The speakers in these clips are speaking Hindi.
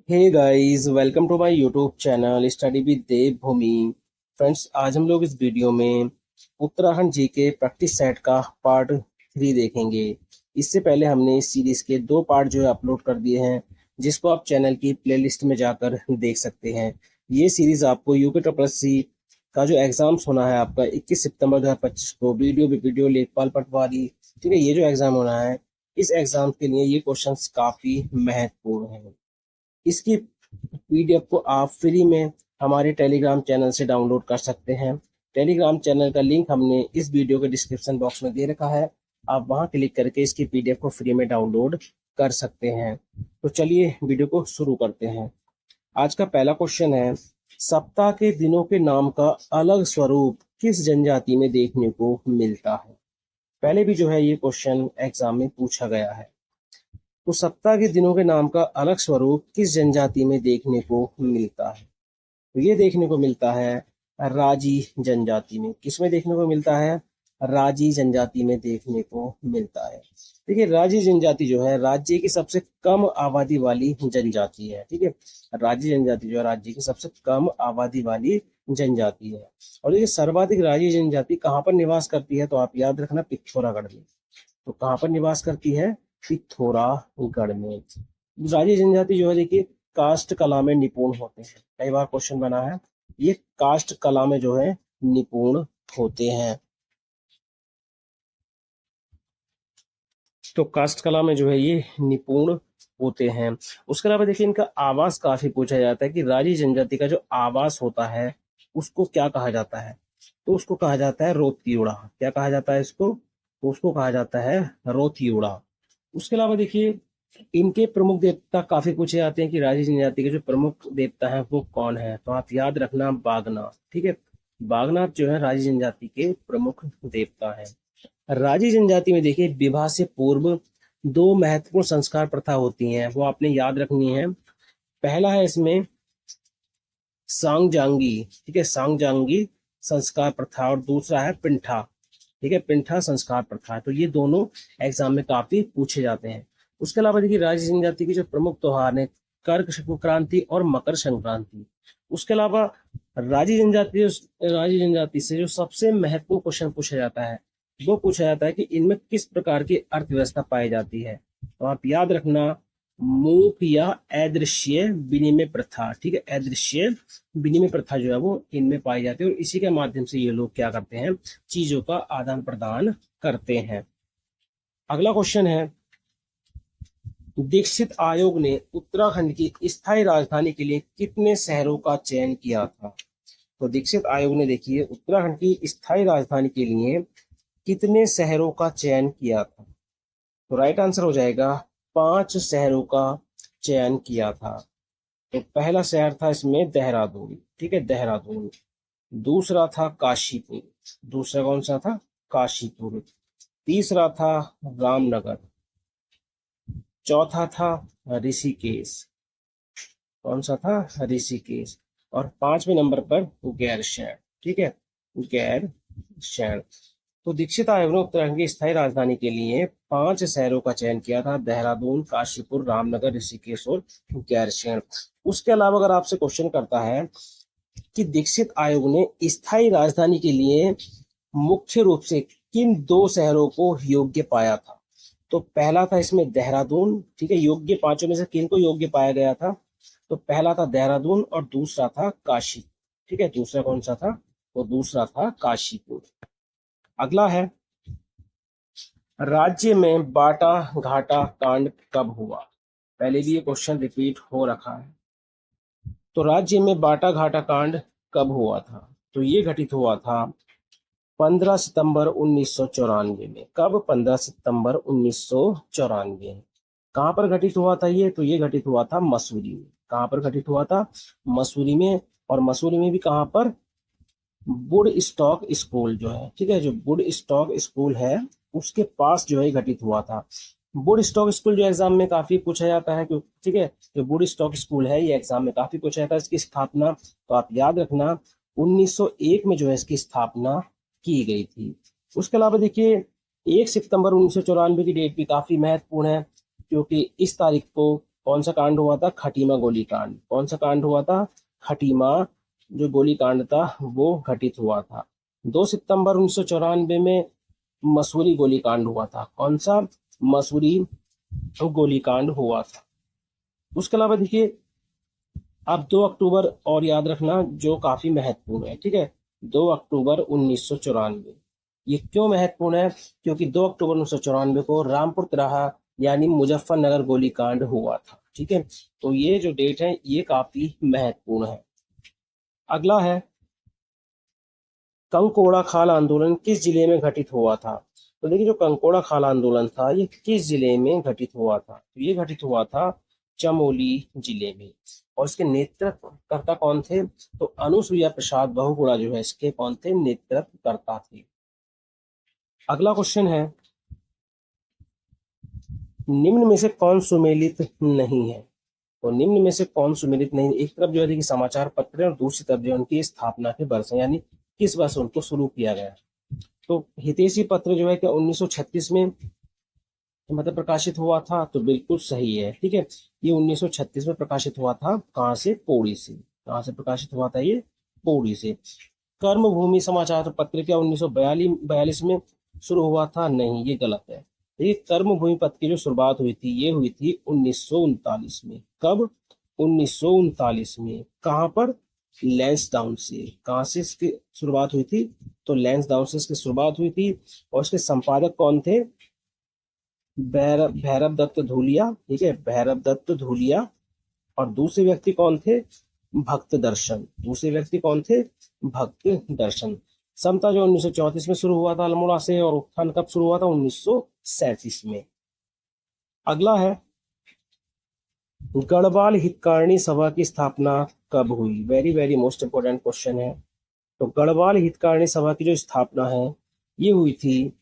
Hey guys, welcome to my YouTube channel study with Dev Bhoomi. Friends, आज हम लोग इस वीडियो में उत्तराखंड जी के प्रैक्टिस सेट का पार्ट 3 देखेंगे। इससे पहले हमने इस सीरीज के 2 पार्ट जो है अपलोड कर दिए हैं, जिसको आप चैनल की प्लेलिस्ट में जाकर देख सकते हैं। ये सीरीज आपको यूके ट्रिपल सी का जो एग्जाम्स होना है आपका 21 सितंबर 2025 को वीडियो लेखपाल पटवारी, ठीक है, ये जो एग्जाम होना है, इस एग्जाम के लिए ये क्वेश्चंस काफी महत्वपूर्ण हैं। इसकी पीडीएफ को आप फ्री में हमारे टेलीग्राम चैनल से डाउनलोड कर सकते हैं। टेलीग्राम चैनल का लिंक हमने इस वीडियो के डिस्क्रिप्शन बॉक्स में दे रखा है। आप वहां क्लिक करके इसकी पीडीएफ को फ्री में डाउनलोड कर सकते हैं। तो चलिए वीडियो को शुरू करते हैं। आज का पहला क्वेश्चन है, सप्ताह के दिनों के नाम का अलग स्वरूप किस जनजाति में देखने को मिलता है? पहले भी जो है ये क्वेश्चन एग्जाम में पूछा गया है। तो सप्ताह के दिनों के नाम का अलग स्वरूप किस जनजाति में देखने को मिलता है? तो ये देखने को मिलता है राजी जनजाति में। किसमें देखने को मिलता है? राजी जनजाति में देखने को मिलता है। देखिए, राजी जनजाति जो है राज्य की सबसे कम आबादी वाली जनजाति है। ठीक है, राजी जनजाति जो है राज्य की सबसे कम आबादी वाली जनजाति है। और देखिए, सर्वाधिक राजी जनजाति कहाँ पर निवास करती है? तो आप याद रखना, पिथौरागढ़ में। तो कहाँ पर निवास करती है? पिथौरागढ़ में। राजी जनजाति जो है, देखिए, कास्ट कला में निपुण होते हैं। कई बार क्वेश्चन बना है, ये कास्ट कला में जो है निपुण होते हैं। तो कास्ट कला में जो है ये निपुण होते हैं। उसके अलावा देखिए, इनका आवास काफी पूछा जाता है कि राजी जनजाति का जो आवास होता है उसको क्या कहा जाता है? तो उसको कहा जाता है रोतियोड़ा। क्या कहा जाता है इसको? तो उसको कहा जाता है रोतियोड़ा। उसके अलावा देखिए, इनके प्रमुख देवता काफी पूछे जाते हैं कि राजी जनजाति के जो प्रमुख देवता हैं वो कौन है? तो आप याद रखना, बागनाथ। ठीक है, बागनाथ जो है राजी जनजाति के प्रमुख देवता है। राजी जनजाति में देखिए, विवाह से पूर्व 2 महत्वपूर्ण संस्कार प्रथा होती हैं, वो आपने याद रखनी है। पहला है इसमें सांगजांगी। ठीक है, सांगजांगी संस्कार प्रथा, और दूसरा है पिंठा। ठीक है, पिंठा संस्कार प्रथा। तो ये दोनों एग्जाम में काफी पूछे जाते हैं। उसके अलावा देखिए, राजी जनजाति के जो प्रमुख त्योहार हैं, कर्क संक्रांति और मकर संक्रांति। उसके अलावा राजी जनजाति से जो सबसे महत्वपूर्ण क्वेश्चन पूछा जाता है, वो पूछा जाता है कि इनमें किस प्रकार की अर्थव्यवस्था पाई जाती है? तो आप याद रखना, मूक या अदृश्य विनिमय प्रथा। ठीक है, अदृश्य विनिमय प्रथा जो है वो इनमें पाई जाती है, और इसी के माध्यम से ये लोग क्या करते हैं? चीजों का आदान प्रदान करते हैं। अगला क्वेश्चन है, दीक्षित आयोग ने उत्तराखंड की स्थायी राजधानी के लिए कितने शहरों का चयन किया था? तो दीक्षित आयोग ने देखिए उत्तराखंड की स्थायी राजधानी के लिए कितने शहरों का चयन किया था? तो राइट आंसर हो जाएगा 5 शहरों का चयन किया था। तो पहला शहर था इसमें देहरादून। ठीक है, देहरादून। दूसरा था काशीपुर। दूसरा कौन सा था? काशीपुर। तीसरा था रामनगर। चौथा था ऋषिकेश। कौन सा था? ऋषिकेश। और 5वें नंबर पर गैरसैंण। ठीक है, गैरसैंण। तो दीक्षित आयोग ने उत्तराखंड की स्थायी राजधानी के लिए 5 शहरों का चयन किया था: देहरादून, काशीपुर, रामनगर, ऋषिकेश और गैरसैंण। उसके अलावा अगर आपसे क्वेश्चन करता है कि दीक्षित आयोग ने स्थायी राजधानी के लिए मुख्य रूप से किन 2 शहरों को योग्य पाया था? तो पहला था इसमें देहरादून। ठीक है, योग्य 5 में से किन को योग्य पाया गया था? तो पहला था देहरादून और दूसरा था काशी। ठीक है, दूसरा कौन सा था? तो दूसरा था काशीपुर। अगला है, राज्य में बाटा घाटा कांड कब हुआ? पहले भी ये क्वेश्चन रिपीट हो रखा है। तो राज्य में बाटा घाटा कांड कब हुआ था? तो ये घटित हुआ था 15 सितंबर 1994 में। कब? 15 सितंबर 1994। कहाँ पर घटित हुआ था ये? तो ये घटित हुआ था मसूरी में। कहाँ पर घटित हुआ था? मसूरी में। और मसूरी में भी कहाँ पर? वुड स्टॉक स्कूल जो है, ठीक है, जो वुड स्टॉक स्कूल है उसके पास जो है घटित हुआ था। वुड स्टॉक स्कूल जो एग्जाम में काफी पूछा जाता है, ठीक है, जो वुड स्टॉक स्कूल है ये एग्जाम में काफी पूछा जाता है। इसकी स्थापना, तो आप याद रखना, 1901 में जो है इसकी स्थापना की गई थी। उसके अलावा देखिए, 1 सितंबर 1994 की डेट भी काफी महत्वपूर्ण है, क्योंकि इस तारीख को कौन सा कांड हुआ था? खटीमा गोलीकांड। कौन सा कांड हुआ था? खटीमा जो गोलीकांड था वो घटित हुआ था। 2 सितंबर 1994 में मसूरी गोलीकांड हुआ था। कौन सा? मसूरी गोलीकांड हुआ था। उसके अलावा देखिए, आप 2 अक्टूबर और याद रखना जो काफी महत्वपूर्ण है, ठीक है। 2 अक्टूबर 1994, ये क्यों महत्वपूर्ण है? क्योंकि 2 अक्टूबर 1994 को रामपुर तिराहा यानी मुजफ्फरनगर गोलीकांड हुआ था, ठीक है। तो ये जो डेट है ये काफी महत्वपूर्ण है। अगला है, कंकोड़ा खाल आंदोलन किस जिले में घटित हुआ था? तो देखिए, जो कंकोड़ा खाल आंदोलन था ये किस जिले में घटित हुआ था? तो ये घटित हुआ था चमोली जिले में। और इसके नेतृत्वकर्ता कौन थे? तो अनुसुईया प्रसाद बहुगुणा जो है इसके कौन थे? नेतृत्वकर्ता थे। अगला क्वेश्चन है, निम्न में से कौन सुमेलित नहीं है? तो निम्न में से कौन सुमेलित नहीं? एक तरफ जो है देखिए समाचार पत्र है और दूसरी तरफ जो है उनकी स्थापना के वर्ष है, यानी किस वर्ष उनको शुरू किया गया। तो हितैषी पत्र जो है क्या 1936 में मतलब प्रकाशित हुआ था? तो बिल्कुल सही है, ठीक है। ये 1936 में प्रकाशित हुआ था। कहाँ से? पौड़ी से। कहाँ से प्रकाशित हुआ था ये? पौड़ी से। कर्मभूमि समाचार पत्र क्या 1942 में शुरू हुआ था? नहीं, ये गलत है। ये कर्मभूमि पत्र की जो शुरुआत हुई थी ये हुई थी 1939 में। कब? 1939 में। कहाँ पर? लैंसडाउन से। कहाँ से इसकी शुरुआत हुई थी? तो लैंसडाउन से इसकी शुरुआत हुई थी। और इसके संपादक कौन थे? भैरव दत्त धूलिया, ठीक है, भैरव दत्त धूलिया। और दूसरे व्यक्ति कौन थे? भक्त दर्शन। दूसरे व्यक्ति कौन थे? भक्त दर्शन। समता जो 1934 में शुरू हुआ था अल्मोड़ा से, और उत्थान कब शुरू हुआ था? 1937 में। अगला है, गढ़वाल हितकारिणी सभा की स्थापना कब हुई? Very very most important question है। तो गढ़वाल हितकारिणी सभा की जो स्थापना है ये हुई थी,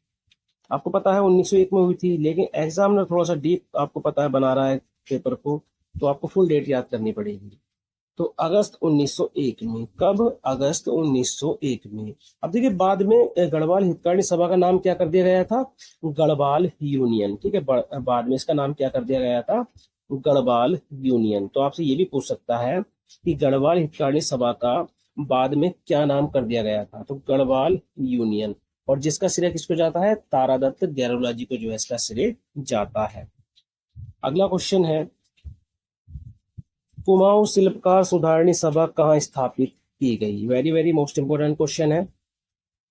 आपको पता है 1901 में हुई थी, लेकिन एग्जामिनर थोड़ा सा डीप आपको पता है बना रहा है पेपर को, तो आपको फुल डेट याद करनी पड़ेगी। तो अगस्त 1901 में। कब? अगस्त 1901 में। अब देखिए, बाद में गढ़वाल हितकारिणी सभा का नाम क्या कर दिया गया था? गढ़वाल यूनियन, ठीक है। बाद में इसका नाम क्या कर दिया गया था? गढ़वाल यूनियन। तो आपसे ये भी पूछ सकता है कि गढ़वाल हितकारिणी सभा का बाद में क्या नाम कर दिया गया था? तो गढ़वाल यूनियन। और जिसका श्रेय किसको जाता है? तारादत्त गैरोला जी को जो है इसका श्रेय जाता है। अगला क्वेश्चन है, कुमाऊं शिल्पकार सुधारणी सभा कहाँ स्थापित की गई? Very very most important question है।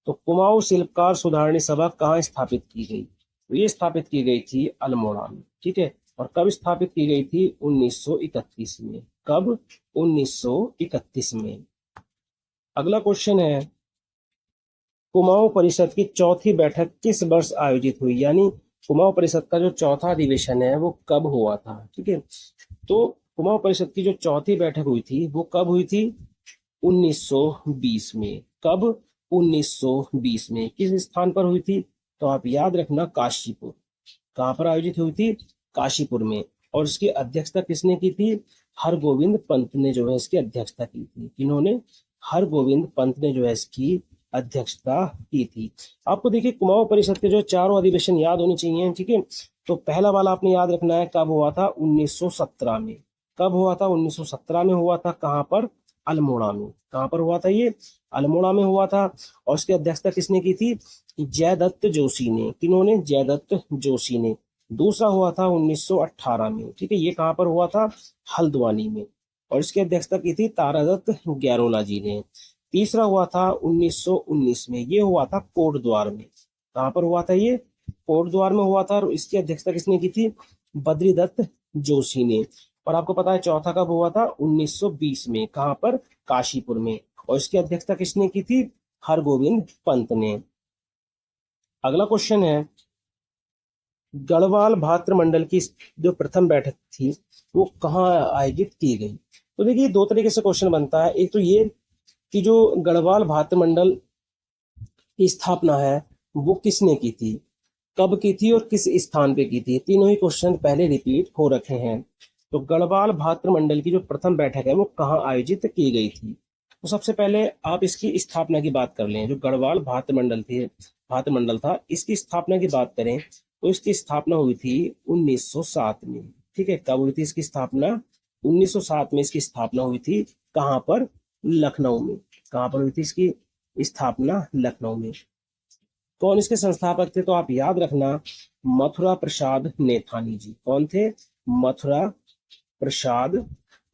तो कुमाऊं शिल्पकार सुधारणी सभा कहाँ स्थापित की गई? तो ये स्थापित की गई थी अल्मोड़ा में, ठीक है। और कब स्थापित की गई थी? 1931 में। कब? 1931 में। अगला क्वेश्चन है, कुमाऊं परिषद की चौथी बैठक किस वर्ष आयोजित हुई? यानी कुमाऊं परिषद का जो चौथा अधिवेशन है वो कब हुआ था? ठीक है। तो कुमाऊं परिषद की जो चौथी बैठक हुई थी वो कब हुई थी? 1920 में। कब? 1920 में। किस स्थान पर हुई थी? तो आप याद रखना, काशीपुर। कहाँ पर आयोजित हुई थी? काशीपुर में। और इसकी अध्यक्षता किसने की थी? हरगोविंद पंत ने जो है इसकी अध्यक्षता की थी। किन्होंने? हरगोविंद पंत ने जो है इसकी अध्यक्षता की थी। आपको देखिए, कुमाऊं परिषद के जो चारों अधिवेशन याद होने चाहिए, ठीक है। तो पहला वाला आपने याद रखना है, कब हुआ था? 1917 में। कब हुआ था? 1917 में हुआ था। कहाँ पर? अल्मोड़ा में। कहाँ पर हुआ था ये? अल्मोड़ा में हुआ था। और उसकी अध्यक्षता किसने की थी? जयदत्त जोशी ने। किन्होंने? जयदत्त जोशी ने। दूसरा हुआ था 1918 में, ठीक है। ये कहाँ पर हुआ था? हल्द्वानी में। और इसकी अध्यक्षता की थी तारादत्त गैरोला जी ने। तीसरा हुआ था 1919 में। ये हुआ था कोटद्वार में। कहाँ पर हुआ था ये? कोटद्वार में हुआ था। और इसकी अध्यक्षता किसने की थी? बद्रीदत्त जोशी ने। और आपको पता है चौथा कब हुआ था? 1920 में। कहाँ पर? काशीपुर में। और इसकी अध्यक्षता किसने की थी? हरगोविंद पंत ने। अगला क्वेश्चन है, गढ़वाल भात्र मंडल की जो प्रथम बैठक थी वो कहाँ आयोजित की गई? तो देखिए, दो तरीके से क्वेश्चन बनता है। एक तो ये कि जो गढ़वाल भात्र मंडल की स्थापना है वो किसने की थी, कब की थी और किस स्थान पे की थी। तीनों ही क्वेश्चन पहले रिपीट हो रखे हैं। तो गढ़वाल भात्र मंडल की जो प्रथम बैठक है वो कहाँ आयोजित की गई थी? तो सबसे पहले आप इसकी स्थापना की बात कर लें। जो गढ़वाल भात्र मंडल था, इसकी स्थापना की बात करें तो इसकी स्थापना हुई थी 1907 में। ठीक है, कब हुई थी इसकी स्थापना? 1907 में इसकी स्थापना हुई थी। कहाँ पर? लखनऊ में। कहाँ पर हुई थी इसकी स्थापना? लखनऊ में। कौन इसके संस्थापक थे? तो आप याद रखना, मथुरा प्रसाद नेथानी जी। कौन थे? मथुरा प्रसाद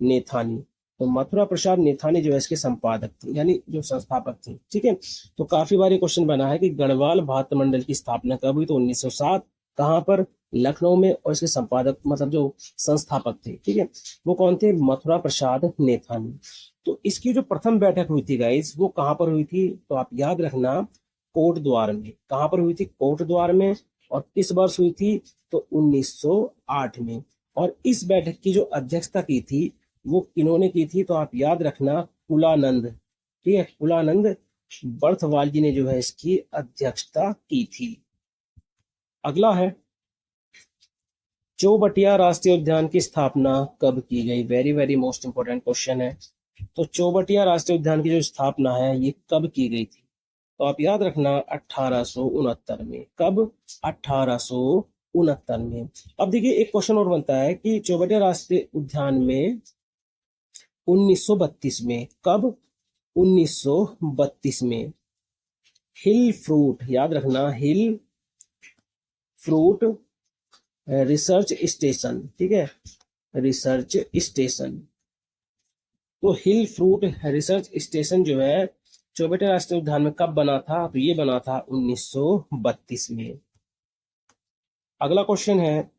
नेथानी। तो मथुरा प्रसाद नेथानी जो है इसके संपादक थे, यानी जो संस्थापक थे। ठीक है, तो काफी बार ये क्वेश्चन बना है कि गढ़वाल भात मंडल की स्थापना कब हुई? तो 1907। कहाँ पर? लखनऊ में। और इसके संपादक मतलब जो संस्थापक थे, ठीक है, वो कौन थे? मथुरा प्रसाद नेथानी। तो इसकी जो प्रथम बैठक हुई थी गाइस, वो कहाँ पर हुई थी? तो आप याद रखना, कोट द्वार में। कहाँ पर हुई थी? कोट द्वार में। और किस वर्ष हुई थी? तो 1908 में। और इस बैठक की जो अध्यक्षता की थी वो किन्होंने की थी? तो आप याद रखना, कुलानंद। ठीक है, कुलानंद बर्थवाल जी ने जो है इसकी अध्यक्षता की थी। अगला है, चौबटिया राष्ट्रीय उद्यान की स्थापना कब की गई? Very very most important question है। तो चौबटिया राष्ट्रीय उद्यान की जो स्थापना है ये कब की गई थी? तो आप याद रखना, 1869 में। कब? 1869 में। अब देखिए, एक क्वेश्चन और बनता है कि चौबटिया राष्ट्रीय उद्यान में 1932 में। कब? 1932 में। हिल फ्रूट, याद रखना, हिल फ्रूट रिसर्च स्टेशन, ठीक है, रिसर्च स्टेशन। तो हिल फ्रूट रिसर्च स्टेशन जो है चौबटिया राष्ट्रीय उद्यान में कब बना था? तो ये बना था 1932 में। अगला क्वेश्चन है,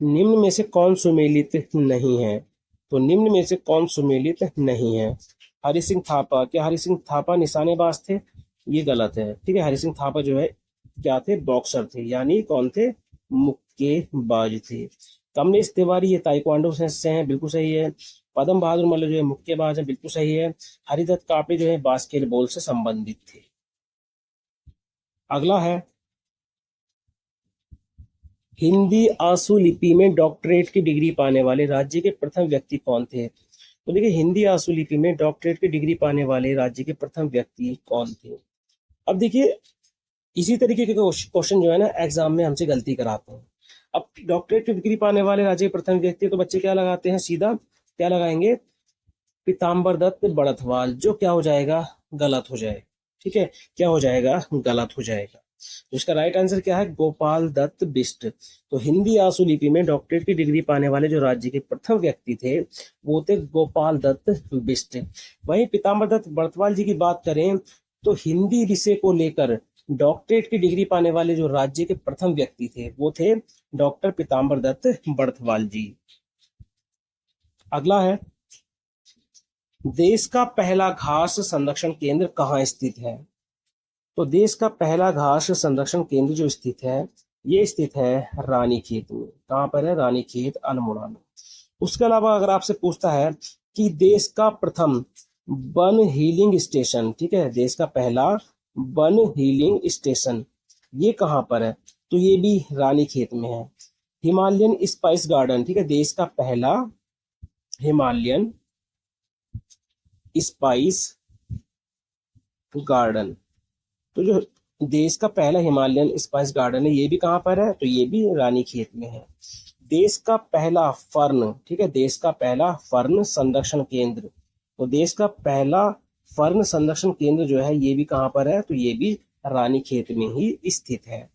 निम्न में से कौन सुमेलित नहीं है? तो निम्न में से कौन सुमेलित नहीं है? हरि सिंह थापा। क्या हरि सिंह थापा निशानेबाज थे? ये गलत है। ठीक है, हरि सिंह थापा जो है क्या थे? बॉक्सर थे, यानी कौन थे? मुक्केबाज थे। कमलेश तिवारी ये ताइक्वांडो से हैं, बिल्कुल सही है। पद्म बहादुर मल्ल जो है मुक्केबाज है, बिल्कुल सही है। हरिदत्त कापड़े जो है बास्केटबॉल से संबंधित थे। अगला है, हिंदी आंसू लिपि में डॉक्टरेट की डिग्री पाने वाले राज्य के प्रथम व्यक्ति कौन थे? तो देखिए, हिंदी आंसू लिपि में डॉक्टरेट की डिग्री पाने वाले राज्य के प्रथम व्यक्ति कौन थे? अब देखिए, इसी तरीके के क्वेश्चन जो है ना एग्जाम में हमसे गलती कराते हैं। अब डॉक्टरेट की डिग्री पाने वाले राज्य के प्रथम व्यक्ति, तो बच्चे क्या लगाते हैं? सीधा क्या लगाएंगे? पीताम्बर दत्त बड़थवाल, जो क्या हो जाएगा? गलत हो जाएगा। ठीक है, क्या हो जाएगा? गलत हो जाएगा। तो इसका राइट आंसर क्या है? गोपाल दत्त बिष्ट। तो हिंदी आंसू लिपि में डॉक्टरेट की डिग्री पाने वाले जो राज्य के प्रथम व्यक्ति थे वो थे गोपाल दत्त बिष्ट। वहीं पीताम्बर दत्त बड़थवाल जी की बात करें तो हिंदी विषय को लेकर डॉक्टरेट की डिग्री पाने वाले जो राज्य के प्रथम व्यक्ति थे वो थे डॉक्टर पीताम्बर दत्त बड़थवाल जी। अगला है, देश का पहला घास संरक्षण केंद्र कहाँ स्थित है? तो देश का पहला घास संरक्षण केंद्र जो स्थित है ये स्थित है रानीखेत में। कहाँ पर है? रानीखेत, अल्मोड़ा में। उसके अलावा अगर आपसे पूछता है कि देश का प्रथम वन हीलिंग स्टेशन, ठीक है, देश का पहला वन हीलिंग स्टेशन ये कहाँ पर है? तो ये भी रानीखेत में है। हिमालयन स्पाइस गार्डन, ठीक है, देश का पहला हिमालयन स्पाइस गार्डन, तो जो देश का पहला हिमालयन स्पाइस गार्डन है ये भी कहाँ पर है? तो ये भी रानीखेत में है। देश का पहला फर्न, ठीक है, देश का पहला फर्न संरक्षण केंद्र, तो देश का पहला फर्न संरक्षण केंद्र जो है ये भी कहाँ पर है? तो ये भी रानीखेत में ही स्थित है।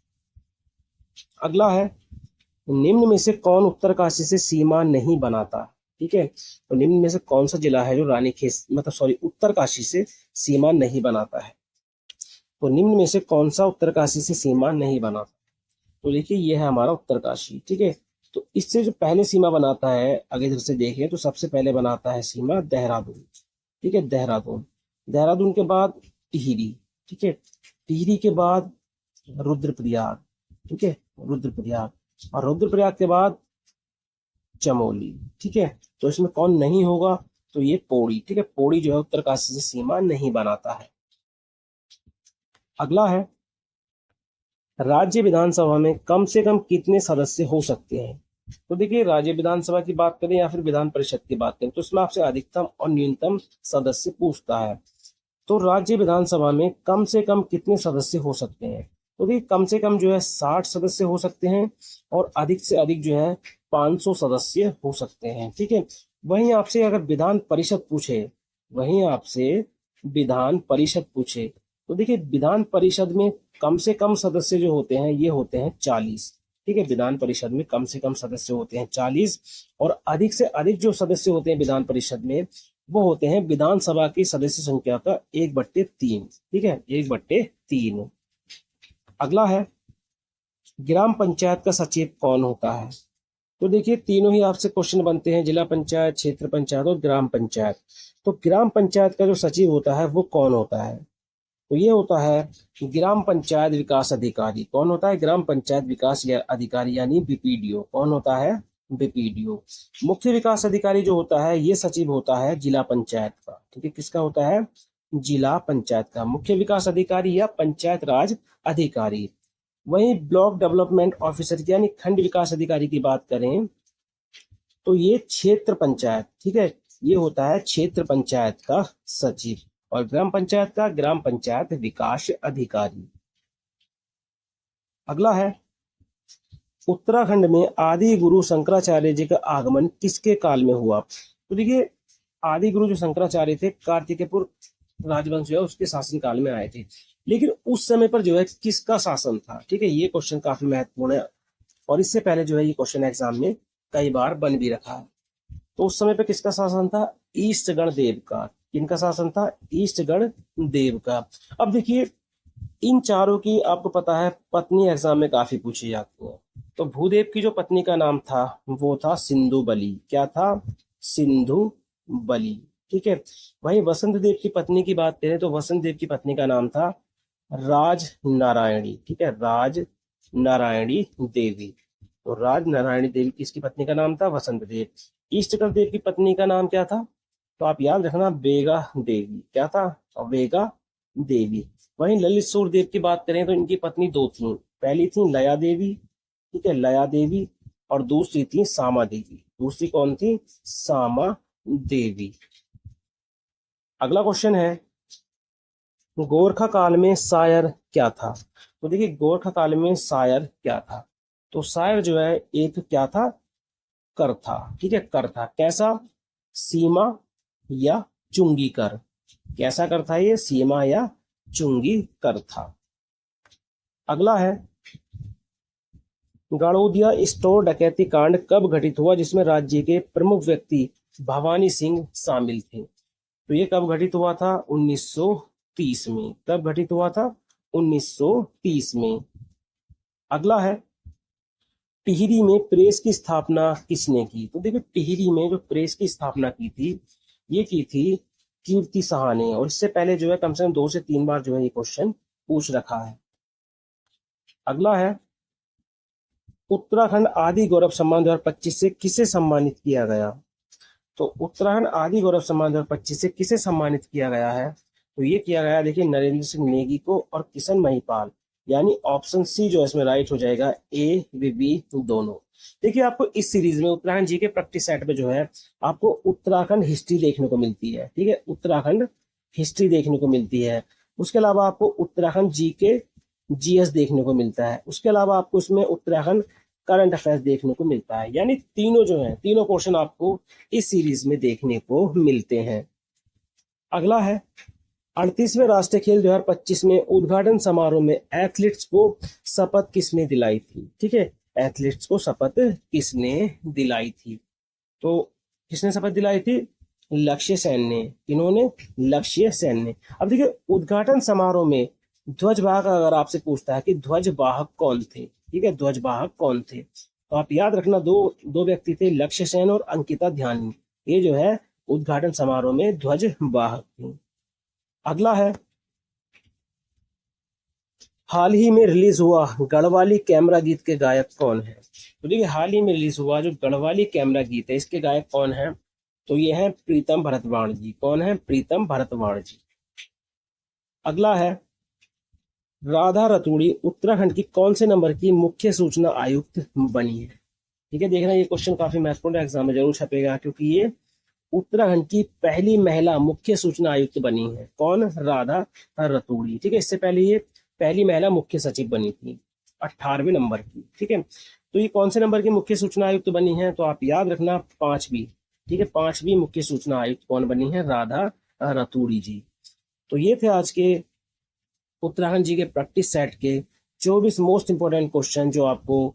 अगला है, निम्न में से कौन उत्तरकाशी से सीमा नहीं बनाता? ठीक है, तो निम्न में से कौन सा जिला है जो रानीखेत मतलब सॉरी उत्तरकाशी से सीमा नहीं बनाता है? तो निम्न में से कौन सा उत्तरकाशी से सीमा नहीं बनाता? तो देखिए, ये है हमारा उत्तरकाशी। ठीक है, तो इससे जो पहले सीमा बनाता है, अगर इधर से देखें तो सबसे पहले बनाता है सीमा देहरादून। ठीक है, देहरादून, देहरादून के बाद टिहरी, ठीक है, टिहरी के बाद रुद्रप्रयाग, ठीक है, रुद्रप्रयाग, और रुद्रप्रयाग के बाद चमोली। ठीक है, तो इसमें कौन नहीं होगा? तो ये पौड़ी। ठीक है, पौड़ी जो है उत्तरकाशी से सीमा नहीं बनाता है। अगला है, राज्य विधानसभा में कम से कम कितने सदस्य हो सकते हैं? तो देखिए, राज्य विधानसभा की बात करें या फिर विधान परिषद की बात करें तो इसमें आपसे अधिकतम और न्यूनतम सदस्य पूछता है। तो राज्य विधानसभा में कम से कम कितने सदस्य हो सकते हैं? तो देखिए, कम से कम जो है 60 सदस्य हो सकते हैं और अधिक से अधिक जो है 500 सदस्य हो सकते हैं। ठीक है, वहीं आपसे अगर विधान परिषद पूछे, वहीं आपसे विधान परिषद पूछे तो देखिए विधान परिषद में कम से कम सदस्य जो होते हैं ये होते हैं 40। ठीक है, विधान परिषद में कम से कम सदस्य होते हैं 40 और अधिक से अधिक जो सदस्य होते हैं विधान परिषद में वो होते हैं विधानसभा की सदस्य संख्या का 1/3। ठीक है, 1/3। अगला है ग्राम पंचायत का सचिव कौन होता है। तो देखिए तीनों ही आपसे क्वेश्चन बनते हैं, जिला पंचायत, क्षेत्र पंचायत और ग्राम पंचायत। तो ग्राम पंचायत का जो सचिव होता है वो कौन होता है, तो ये होता है ग्राम पंचायत विकास अधिकारी। कौन होता है, ग्राम पंचायत विकास अधिकारी यानी बीपीडीओ। कौन होता है, बीपीडीओ। मुख्य विकास अधिकारी जो होता है ये सचिव होता है जिला पंचायत का। ठीक है, किसका होता है, जिला पंचायत का मुख्य विकास अधिकारी या पंचायत राज अधिकारी। वहीं ब्लॉक डेवलपमेंट ऑफिसर यानी खंड विकास अधिकारी की बात करें तो ये क्षेत्र पंचायत, ठीक है, ये होता है क्षेत्र पंचायत का सचिव। और ग्राम पंचायत का ग्राम पंचायत विकास अधिकारी। अगला है उत्तराखंड में आदि गुरु शंकराचार्य जी का आगमन किसके काल में हुआ। तो देखिए आदि गुरु जो शंकराचार्य थे कार्तिकेयपुर राजवंश जो है उसके शासन काल में आए थे, लेकिन उस समय पर जो है किसका शासन था। ठीक है, ये क्वेश्चन काफी महत्वपूर्ण है और इससे पहले जो है ये क्वेश्चन एग्जाम में कई बार बन भी रखा है। तो उस समय पे किसका शासन था, ईष्टगण देव का। किनका शासन था, ईष्टगण देव का। अब देखिए इन चारों की आपको पता है पत्नी एग्जाम में काफी पूछी जाती है। तो भूदेव की जो पत्नी का नाम था वो था सिंधु बली। क्या था, सिंधु बली। ठीक है, वहीं वसंत देव की पत्नी की बात करें तो वसंत देव की पत्नी का नाम था राज नारायणी। ठीक है, राज नारायणी देवी। तो राज नारायणी देवी किसकी पत्नी का नाम था, वसंत देव। ईष्टगण देव की पत्नी का नाम क्या था, तो आप याद रखना वेगा देवी। क्या था, वेगा देवी। वहीं ललित सूर्यदेव की बात करें तो इनकी पत्नी दो थी, पहली थी लया देवी। ठीक है, लया देवी। और दूसरी थी सामा देवी। दूसरी कौन थी, सामा देवी। अगला क्वेश्चन है गोरखा काल में शायर क्या था। तो देखिए गोरखा काल में शायर क्या था, तो शायर जो है एक क्या था, कर था। ठीक है, कर था। कैसा, सीमा या चुंगी कर। कैसा कर था ये, सीमा या चुंगी कर था। अगला है गणोदिया स्टोर डकैती कांड कब घटित हुआ जिसमें राज्य के प्रमुख व्यक्ति भवानी सिंह शामिल थे। तो ये कब घटित हुआ था, 1930 में। कब घटित हुआ था, 1930 में। अगला है टिहरी में प्रेस की स्थापना किसने की। तो देखिए टिहरी में जो प्रेस की स्थापना की थी ये की थी कीर्ति साहा ने। और इससे पहले जो है कम से कम 2 से 3 बार जो है ये क्वेश्चन पूछ रखा है। अगला है उत्तराखंड आदि गौरव सम्मान 2025 से किसे सम्मानित किया गया। तो उत्तराखंड आदि गौरव सम्मान 2025 से किसे सम्मानित किया गया है, तो ये किया गया देखिए नरेंद्र सिंह नेगी को और किशन महिपाल। यानी ऑप्शन सी जो इसमें राइट हो जाएगा, ए बी दोनों। देखिए आपको इस सीरीज में उत्तराखंड जी के प्रैक्टिस सेट पे जो है आपको उत्तराखंड हिस्ट्री देखने को मिलती है। ठीक है, उत्तराखंड हिस्ट्री देखने को मिलती है। उसके अलावा आपको उत्तराखंड जी के जीएस देखने को मिलता है। उसके अलावा आपको इसमें उत्तराखंड करंट अफेयर्स देखने को मिलता है। यानी तीनों जो है तीनों क्वेश्चन आपको इस सीरीज में देखने को मिलते हैं। अगला है 38वें राष्ट्रीय खेल 2025 में उद्घाटन समारोह में एथलीट्स को शपथ किसने दिलाई थी। ठीक है, एथलीट्स को शपथ किसने दिलाई थी, तो किसने शपथ दिलाई थी, लक्ष्य सेन ने। किन्होंने, लक्ष्य सेन ने। अब देखिए उद्घाटन समारोह में ध्वजवाहक अगर आपसे पूछता है कि ध्वजवाहक कौन थे, ठीक है, ध्वजवाहक कौन थे, तो आप याद रखना दो व्यक्ति थे, लक्ष्य सेन और अंकिता ध्यानी। ये जो है उद्घाटन समारोह में ध्वजवाहक थे। अगला है हाल ही में रिलीज हुआ गढ़वाली कैमरा गीत के गायक कौन है। तो देखिए हाल ही में रिलीज हुआ जो गढ़वाली कैमरा गीत है इसके गायक कौन है, तो ये है प्रीतम भरतवाण जी। कौन है, प्रीतम भरतवाण जी। अगला है राधा रतूड़ी उत्तराखंड की कौन से नंबर की मुख्य सूचना आयुक्त बनी है। ठीक है, देखना ये क्वेश्चन काफी महत्वपूर्ण है, एग्जाम में जरूर छपेगा क्योंकि ये उत्तराखंड की पहली महिला मुख्य सूचना आयुक्त बनी है। कौन, राधा रतूड़ी। ठीक है, इससे पहले ये पहली महिला मुख्य सचिव बनी थी 18वें नंबर की। ठीक है, तो ये कौन से नंबर की मुख्य सूचना आयुक्त बनी है, तो आप याद रखना 5वीं। ठीक है, 5वीं मुख्य सूचना आयुक्त कौन बनी है, राधा रतूड़ी जी। तो ये थे आज के उत्तराखंड जी के प्रैक्टिस सेट के 24 मोस्ट इंपोर्टेंट क्वेश्चन, जो आपको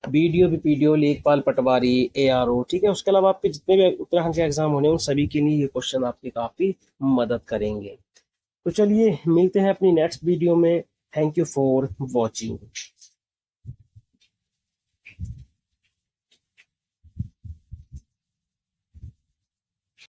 बीडीओ बीपीडीओ लेखपाल पटवारी एआरओ, ठीक है, उसके अलावा आपके जितने भी उत्तराखंड के एग्जाम होने उन सभी के लिए ये क्वेश्चन आपकी काफी मदद करेंगे। तो चलिए मिलते हैं अपनी नेक्स्ट वीडियो में। Thank you for watching.